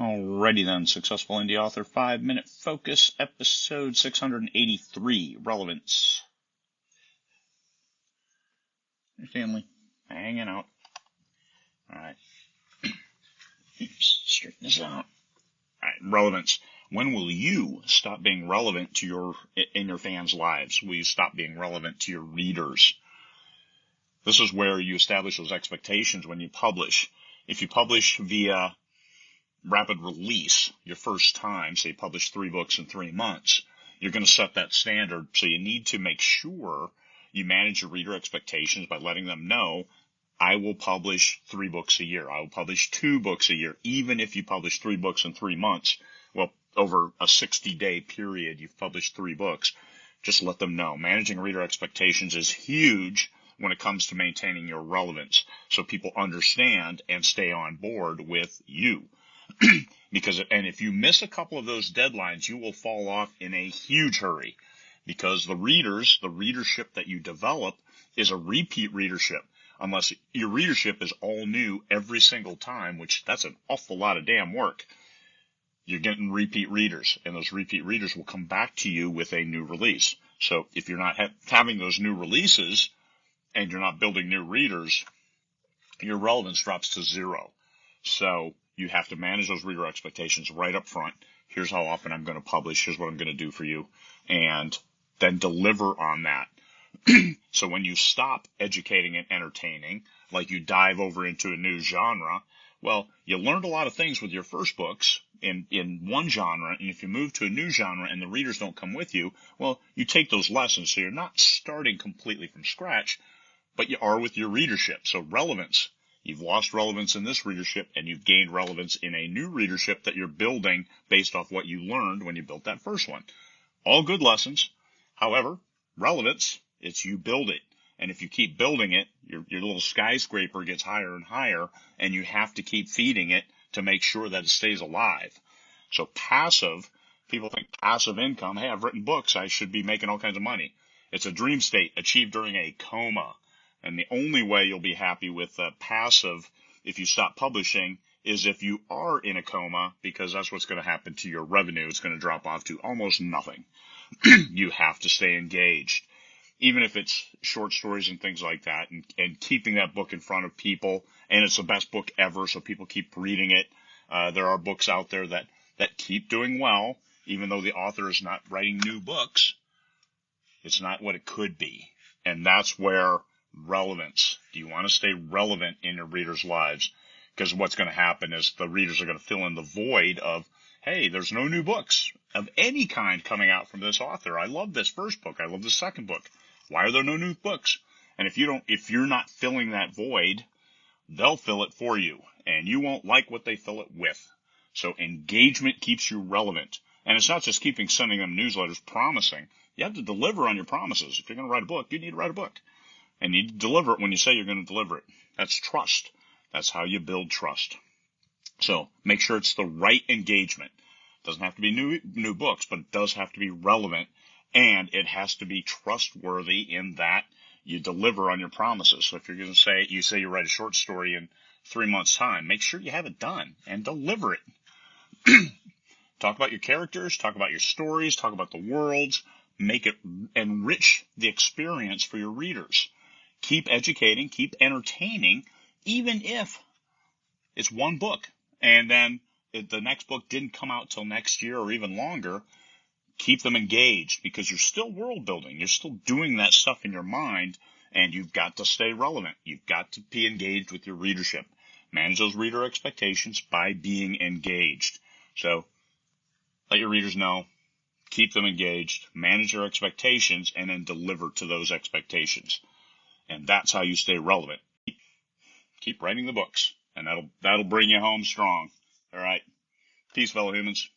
Alrighty then, Successful Indie Author 5-Minute Focus, episode 683, Relevance. Hey, family, hanging out. Alright, straighten this out. Alright, relevance. When will you stop being relevant to in your fans' lives? Will you stop being relevant to your readers? This is where you establish those expectations when you publish. If you publish via rapid release your first time, say you publish 3 books in 3 months, you're going to set that standard. So you need to make sure you manage your reader expectations by letting them know, I will publish 3 books a year. I will publish 2 books a year. Even if you publish 3 books in 3 months, well, over a 60-day period, you've published 3 books. Just let them know. Managing reader expectations is huge when it comes to maintaining your relevance, so people understand and stay on board with you. And if you miss a couple of those deadlines, you will fall off in a huge hurry, because the readership that you develop is a repeat readership, unless your readership is all new every single time, which that's an awful lot of damn work. You're getting repeat readers, and those repeat readers will come back to you with a new release. So if you're not having those new releases and you're not building new readers, your relevance drops to 0. So you have to manage those reader expectations right up front. Here's how often I'm going to publish. Here's what I'm going to do for you. And then deliver on that. So when you stop educating and entertaining, like you dive over into a new genre, well, you learned a lot of things with your first books in one genre, and if you move to a new genre and the readers don't come with you, well, you take those lessons. So you're not starting completely from scratch, but you are with your readership. So relevance. You've lost relevance in this readership, and you've gained relevance in a new readership that you're building based off what you learned when you built that first one. All good lessons. However, relevance, it's you build it. And if you keep building it, your little skyscraper gets higher and higher, and you have to keep feeding it to make sure that it stays alive. So passive, people think passive income, hey, I've written books, I should be making all kinds of money. It's a dream state achieved during a coma. And the only way you'll be happy with passive, if you stop publishing, is if you are in a coma, because that's what's going to happen to your revenue. It's going to drop off to almost nothing. You have to stay engaged, even if it's short stories and things like that, and keeping that book in front of people. And it's the best book ever, so people keep reading it. There are books out there that keep doing well, even though the author is not writing new books. It's not what it could be. And that's where relevance. Do you want to stay relevant in your readers' lives? Because what's going to happen is the readers are going to fill in the void of, hey, there's no new books of any kind coming out from this author. I love this first book. I love the second book. Why are there no new books? And if you're not filling that void, they'll fill it for you, and you won't like what they fill it with. So engagement keeps you relevant. And it's not just sending them newsletters promising. You have to deliver on your promises. If you're going to write a book, you need to write a book. And you deliver it when you say you're going to deliver it. That's trust. That's how you build trust. So make sure it's the right engagement. It doesn't have to be new books, but it does have to be relevant. And it has to be trustworthy in that you deliver on your promises. So if you're going to say you write a short story in 3 months' time, make sure you have it done and deliver it. Talk about your characters, talk about your stories, talk about the worlds. Make it enrich the experience for your readers. Keep educating, keep entertaining, even if it's one book, and then if the next book didn't come out till next year or even longer. Keep them engaged, because you're still world building. You're still doing that stuff in your mind, and you've got to stay relevant. You've got to be engaged with your readership. Manage those reader expectations by being engaged. So let your readers know. Keep them engaged. Manage their expectations, and then deliver to those expectations. And that's how you stay relevant. Keep writing the books, and that'll bring you home strong. All right. Peace, fellow humans.